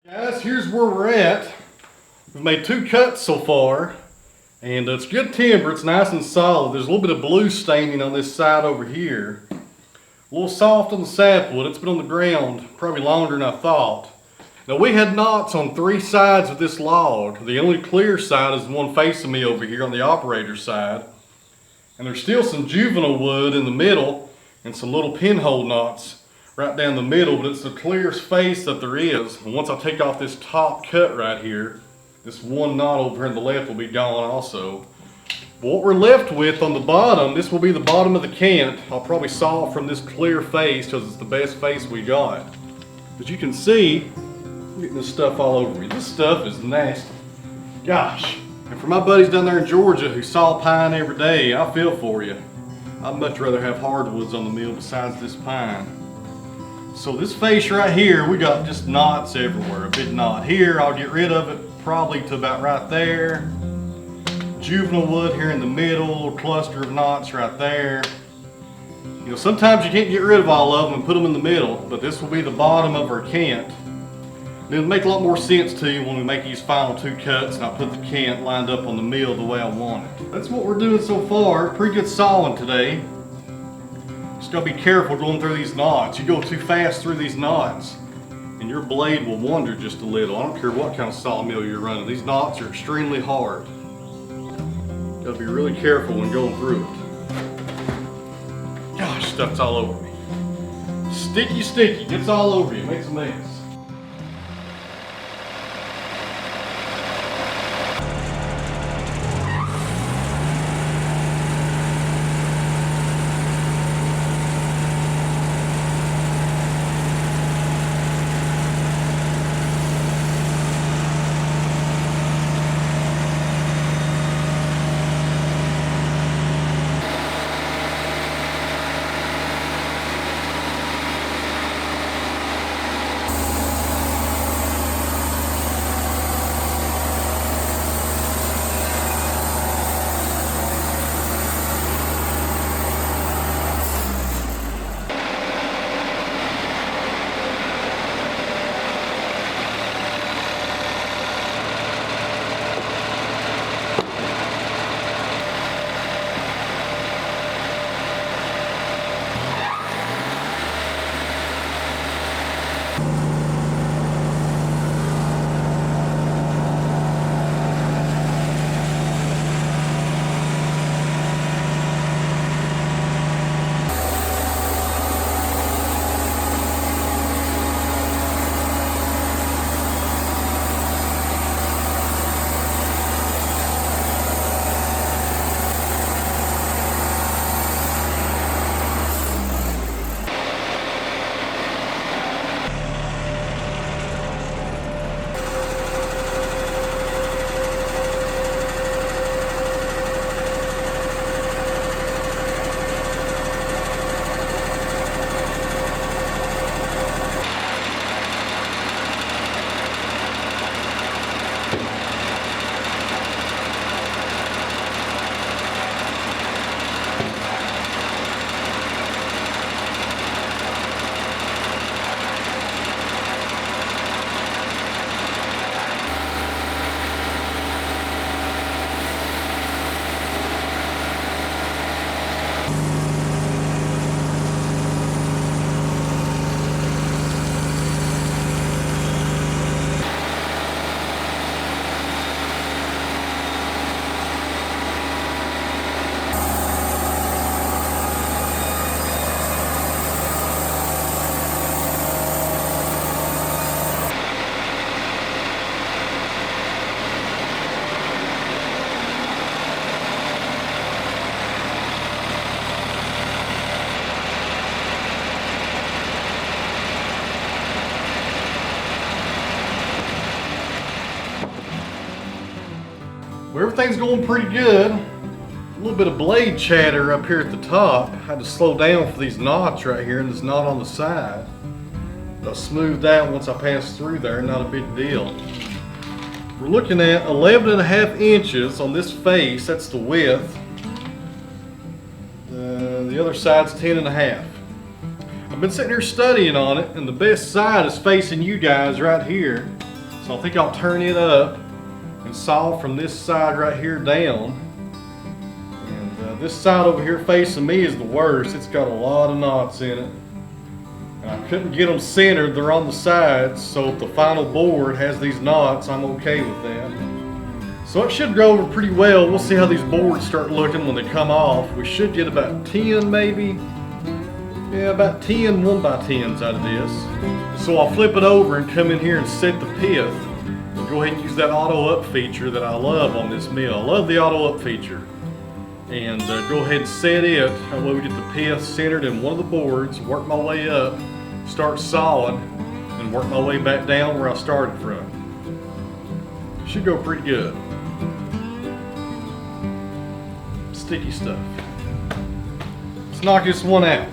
Guys, here's where we're at. We've made 2 cuts so far, and it's good timber. It's nice and solid. There's a little bit of blue staining on this side over here. A little soft on the sapwood. It's been on the ground probably longer than I thought. Now, we had knots on 3 sides of this log. The only clear side is the one facing me over here on the operator's side. And there's still some juvenile wood in the middle and some little pinhole knots right down the middle, but it's the clearest face that there is. And once I take off this top cut right here, this one knot over here on the left will be gone also. But what we're left with on the bottom, this will be the bottom of the cant. I'll probably saw from this clear face because it's the best face we got. As you can see, I'm getting this stuff all over me. This stuff is nasty. Gosh. And for my buddies down there in Georgia who saw pine every day, I feel for you. I'd much rather have hardwoods on the mill besides this pine. So this face right here, we got just knots everywhere. A big knot here, I'll get rid of it probably to about right there. Juvenile wood here in the middle, a little cluster of knots right there. You know, sometimes you can't get rid of all of them and put them in the middle, but this will be the bottom of our cant. It'll make a lot more sense to you when we make these final 2 cuts and I put the cant lined up on the mill the way I want it. That's what we're doing so far. Pretty good sawing today. Just gotta be careful going through these knots. You go too fast through these knots and your blade will wander just a little. I don't care what kind of sawmill you're running. These knots are extremely hard. Gotta be really careful when going through it. Gosh, stuff's all over me. Sticky, gets all over you, makes a mess. Well, everything's going pretty good. A little bit of blade chatter up here at the top. I had to slow down for these knots right here and this knot on the side. But I smoothed out once I passed through there, not a big deal. We're looking at 11.5 inches on this face, that's the width. The other side's 10.5. I've been sitting here studying on it, and the best side is facing you guys right here. So I think I'll turn it up and saw from this side right here down. And this side over here facing me is the worst. It's got a lot of knots in it. And I couldn't get them centered. They're on the sides. So if the final board has these knots, I'm okay with that. So it should go over pretty well. We'll see how these boards start looking when they come off. We should get about 10 maybe. Yeah, about 10 1x10s out of this. So I'll flip it over and come in here and set the pith. And go ahead and use that auto up feature that I love on this mill. I love the auto up feature. And go ahead and set it. That way we get the pith centered in one of the boards, work my way up, start sawing, and work my way back down where I started from. Should go pretty good. Sticky stuff. Let's knock this one out.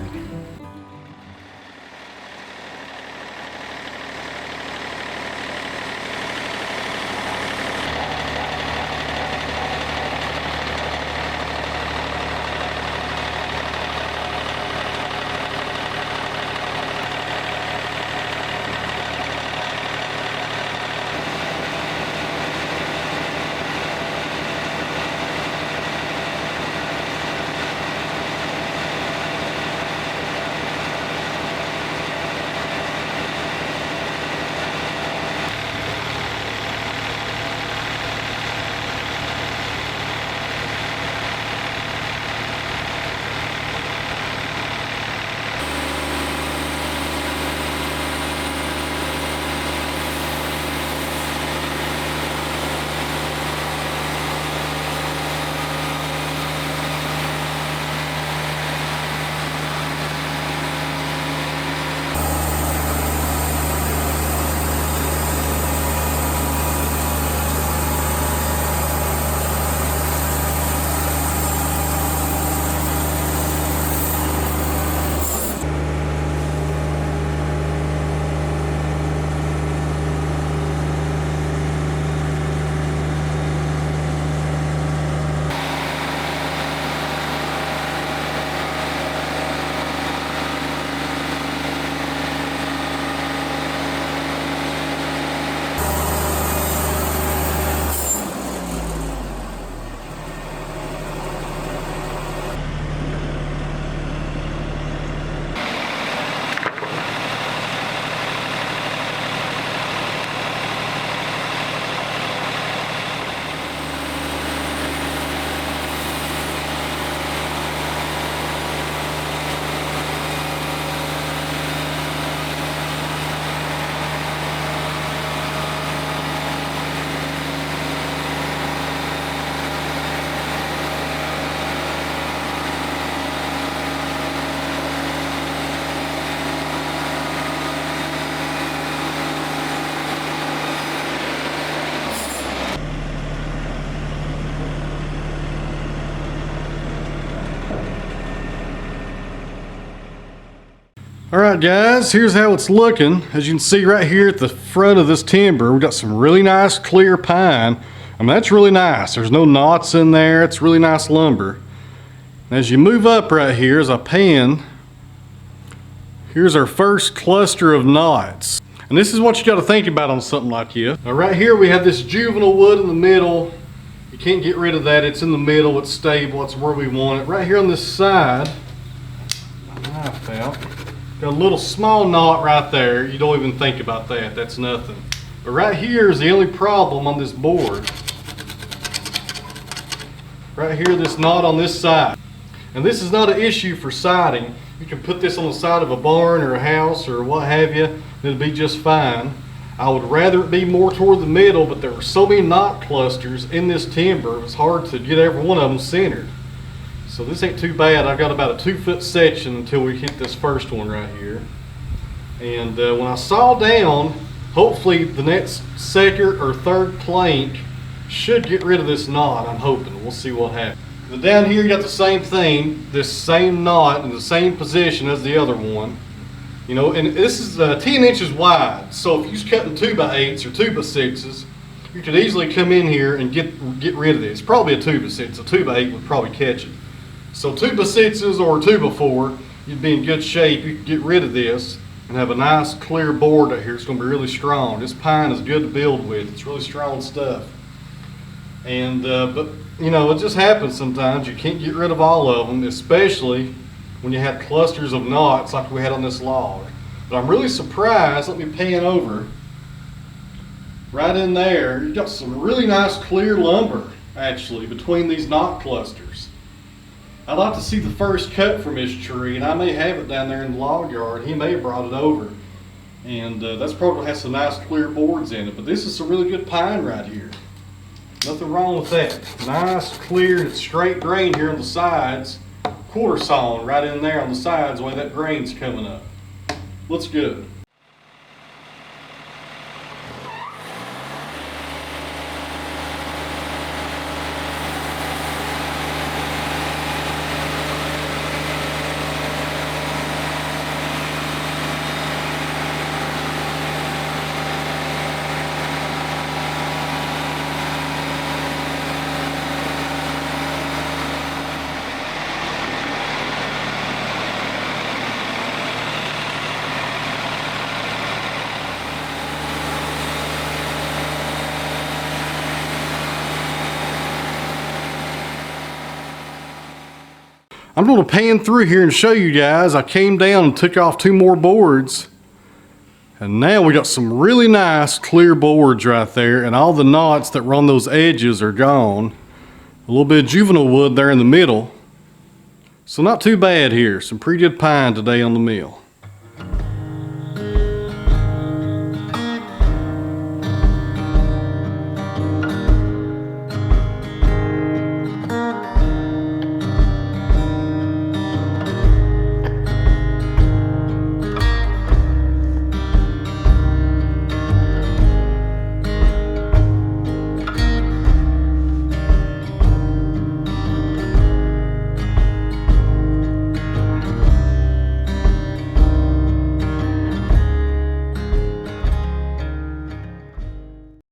Alright guys, here's how it's looking. As you can see right here at the front of this timber, we've got some really nice clear pine. I mean, that's really nice. There's no knots in there. It's really nice lumber. As you move up right here, as I pan, here's our first cluster of knots. And this is what you got to think about on something like this. Now right here we have this juvenile wood in the middle. You can't get rid of that. It's in the middle. It's stable. It's where we want it. Right here on this side, my knife out. Got a little small knot right there. You don't even think about that. That's nothing. But right here is the only problem on this board. Right here, this knot on this side. And this is not an issue for siding. You can put this on the side of a barn or a house or what have you, and it'll be just fine. I would rather it be more toward the middle, but there are so many knot clusters in this timber, it's hard to get every one of them centered. So this ain't too bad. I've got about a 2-foot section until we hit this first one right here. And when I saw down, hopefully the next second or third plank should get rid of this knot, I'm hoping. We'll see what happens. But down here you got the same thing, this same knot in the same position as the other one. You know, and this is 10 inches wide. So if you're cutting 2x8s or 2x6s, you could easily come in here and get rid of this. Probably a 2x6, a 2x8 would probably catch it. So 2x6s or 2x4, you'd be in good shape. You could get rid of this. and have a nice clear board out here. It's going to be really strong. This pine is good to build with. It's really strong stuff. And but you know, it just happens sometimes. You can't get rid of all of them, especially when you have clusters of knots like we had on this log. But I'm really surprised. Let me pan over. Right in there, you got some really nice clear lumber actually between these knot clusters. I'd like to see the first cut from this tree, and I may have it down there in the log yard. He may have brought it over, and that's probably has some nice clear boards in it. But this is some really good pine right here. Nothing wrong with that. Nice, clear, straight grain here on the sides. Quarter sawing right in there on the sides the way that grain's coming up. Looks good. I'm going to pan through here and show you guys. I came down and took off 2 more boards. And now we got some really nice clear boards right there, and all the knots that were on those edges are gone. A little bit of juvenile wood there in the middle. So not too bad here. Some pretty good pine today on the mill.